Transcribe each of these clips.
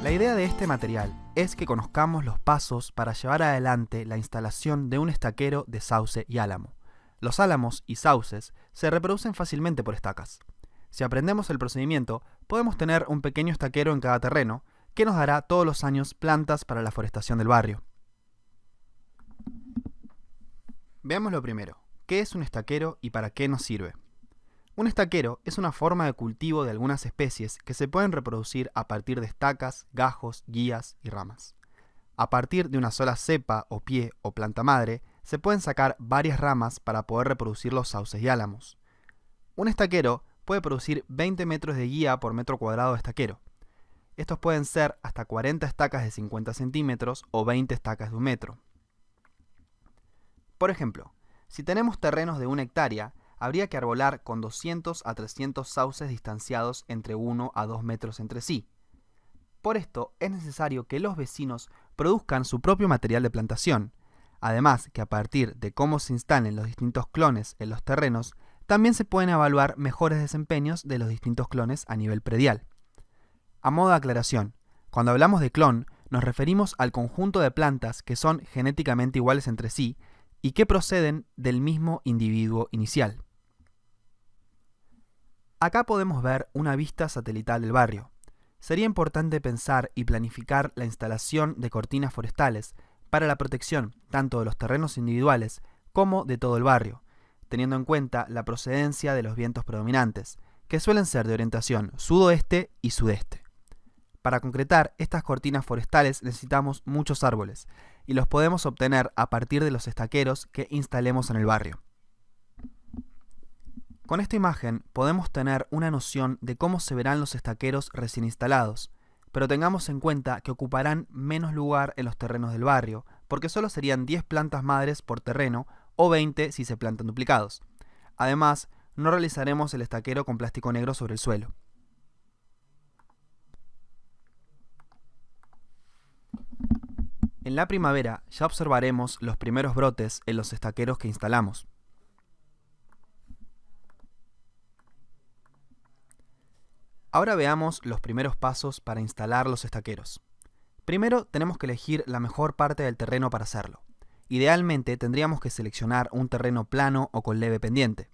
La idea de este material es que conozcamos los pasos para llevar adelante la instalación de un estaquero de sauce y álamo. Los álamos y sauces se reproducen fácilmente por estacas. Si aprendemos el procedimiento, podemos tener un pequeño estaquero en cada terreno, que nos dará todos los años plantas para la forestación del barrio. Veamos lo primero, ¿qué es un estaquero y para qué nos sirve? Un estaquero es una forma de cultivo de algunas especies que se pueden reproducir a partir de estacas, gajos, guías y ramas. A partir de una sola cepa o pie o planta madre, se pueden sacar varias ramas para poder reproducir los sauces y álamos. Un estaquero puede producir 20 metros de guía por metro cuadrado de estaquero. Estos pueden ser hasta 40 estacas de 50 centímetros o 20 estacas de 1 metro. Por ejemplo, si tenemos terrenos de 1 hectárea, habría que arbolar con 200 a 300 sauces distanciados entre 1 a 2 metros entre sí. Por esto es necesario que los vecinos produzcan su propio material de plantación, además que a partir de cómo se instalen los distintos clones en los terrenos, también se pueden evaluar mejores desempeños de los distintos clones a nivel predial. A modo de aclaración, cuando hablamos de clon, nos referimos al conjunto de plantas que son genéticamente iguales entre sí y que proceden del mismo individuo inicial. Acá podemos ver una vista satelital del barrio. Sería importante pensar y planificar la instalación de cortinas forestales para la protección tanto de los terrenos individuales como de todo el barrio, teniendo en cuenta la procedencia de los vientos predominantes, que suelen ser de orientación sudoeste y sudeste. Para concretar estas cortinas forestales necesitamos muchos árboles, y los podemos obtener a partir de los estaqueros que instalemos en el barrio. Con esta imagen podemos tener una noción de cómo se verán los estaqueros recién instalados, pero tengamos en cuenta que ocuparán menos lugar en los terrenos del barrio, porque solo serían 10 plantas madres por terreno o 20 si se plantan duplicados. Además, no realizaremos el estaquero con plástico negro sobre el suelo. En la primavera ya observaremos los primeros brotes en los estaqueros que instalamos. Ahora veamos los primeros pasos para instalar los estaqueros. Primero tenemos que elegir la mejor parte del terreno para hacerlo. Idealmente tendríamos que seleccionar un terreno plano o con leve pendiente.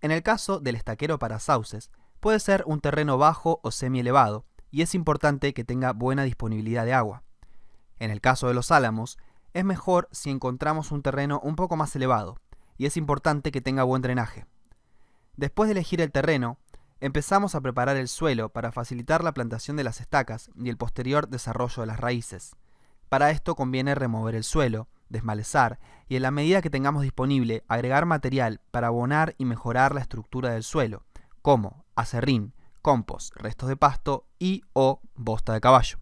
En el caso del estaquero para sauces, puede ser un terreno bajo o semi-elevado, y es importante que tenga buena disponibilidad de agua. En el caso de los álamos, es mejor si encontramos un terreno un poco más elevado, y es importante que tenga buen drenaje. Después de elegir el terreno, empezamos a preparar el suelo para facilitar la plantación de las estacas y el posterior desarrollo de las raíces. Para esto conviene remover el suelo, desmalezar y en la medida que tengamos disponible agregar material para abonar y mejorar la estructura del suelo, como acerrín, compost, restos de pasto y o bosta de caballo.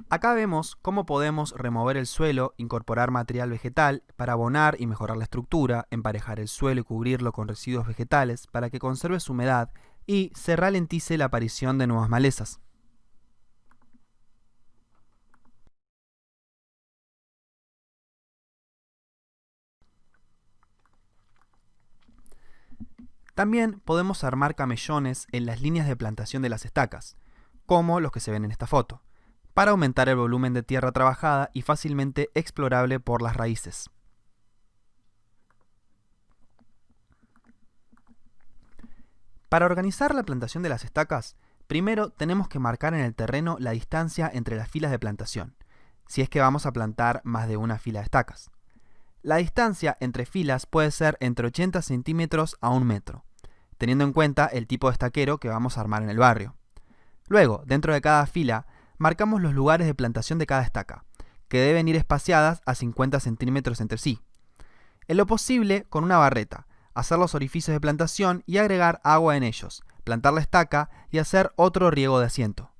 Acá vemos cómo podemos remover el suelo, incorporar material vegetal para abonar y mejorar la estructura, emparejar el suelo y cubrirlo con residuos vegetales para que conserve su humedad y se ralentice la aparición de nuevas malezas. También podemos armar camellones en las líneas de plantación de las estacas, como los que se ven en esta foto, para aumentar el volumen de tierra trabajada y fácilmente explorable por las raíces. Para organizar la plantación de las estacas, primero tenemos que marcar en el terreno la distancia entre las filas de plantación, si es que vamos a plantar más de una fila de estacas. La distancia entre filas puede ser entre 80 centímetros a 1 metro, teniendo en cuenta el tipo de estaquero que vamos a armar en el barrio. Luego, dentro de cada fila, marcamos los lugares de plantación de cada estaca, que deben ir espaciadas a 50 centímetros entre sí. En lo posible, con una barreta, hacer los orificios de plantación y agregar agua en ellos, plantar la estaca y hacer otro riego de asiento.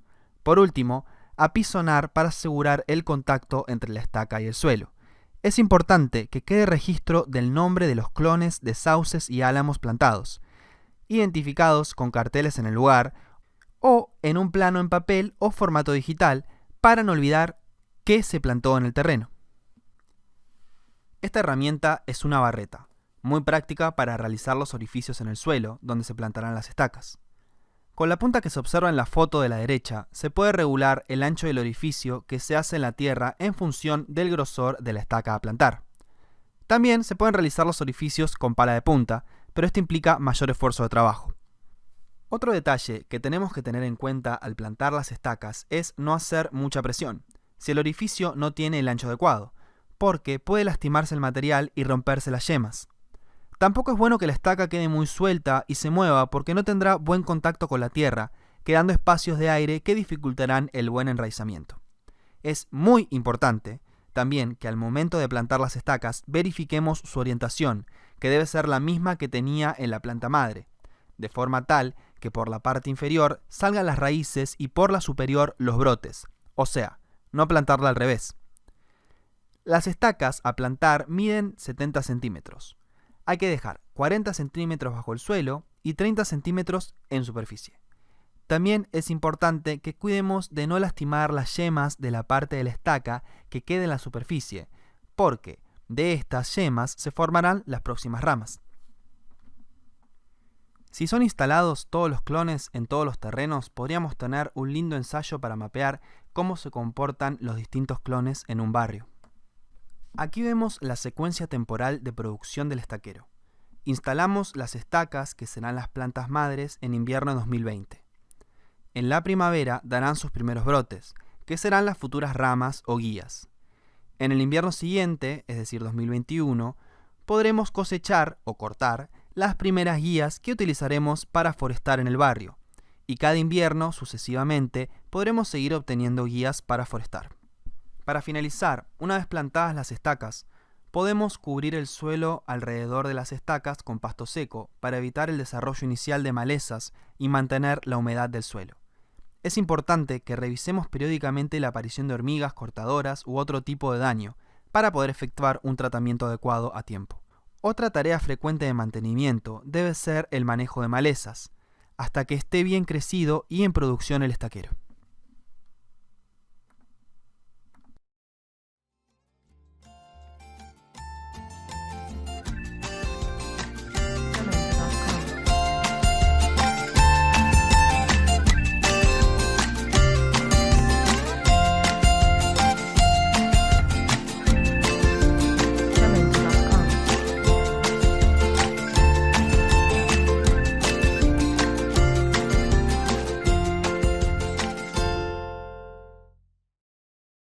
Por último, apisonar para asegurar el contacto entre la estaca y el suelo. Es importante que quede registro del nombre de los clones de sauces y álamos plantados, identificados con carteles en el lugar o en un plano en papel o formato digital para no olvidar qué se plantó en el terreno. Esta herramienta es una barreta, muy práctica para realizar los orificios en el suelo, donde se plantarán las estacas. Con la punta que se observa en la foto de la derecha, se puede regular el ancho del orificio que se hace en la tierra en función del grosor de la estaca a plantar. También se pueden realizar los orificios con pala de punta, pero esto implica mayor esfuerzo de trabajo. Otro detalle que tenemos que tener en cuenta al plantar las estacas es no hacer mucha presión, si el orificio no tiene el ancho adecuado, porque puede lastimarse el material y romperse las yemas. Tampoco es bueno que la estaca quede muy suelta y se mueva porque no tendrá buen contacto con la tierra, quedando espacios de aire que dificultarán el buen enraizamiento. Es muy importante también que al momento de plantar las estacas verifiquemos su orientación, que debe ser la misma que tenía en la planta madre, de forma tal que por la parte inferior salgan las raíces y por la superior los brotes, o sea, no plantarla al revés. Las estacas a plantar miden 70 centímetros. Hay que dejar 40 centímetros bajo el suelo y 30 centímetros en superficie. También es importante que cuidemos de no lastimar las yemas de la parte de la estaca que quede en la superficie, porque de estas yemas se formarán las próximas ramas. Si son instalados todos los clones en todos los terrenos, podríamos tener un lindo ensayo para mapear cómo se comportan los distintos clones en un barrio. Aquí vemos la secuencia temporal de producción del estaquero. Instalamos las estacas, que serán las plantas madres, en invierno de 2020. En la primavera darán sus primeros brotes, que serán las futuras ramas o guías. En el invierno siguiente, es decir 2021, podremos cosechar o cortar las primeras guías que utilizaremos para forestar en el barrio, y cada invierno, sucesivamente, podremos seguir obteniendo guías para forestar. Para finalizar, una vez plantadas las estacas, podemos cubrir el suelo alrededor de las estacas con pasto seco para evitar el desarrollo inicial de malezas y mantener la humedad del suelo. Es importante que revisemos periódicamente la aparición de hormigas cortadoras u otro tipo de daño para poder efectuar un tratamiento adecuado a tiempo. Otra tarea frecuente de mantenimiento debe ser el manejo de malezas, hasta que esté bien crecido y en producción el estaquero.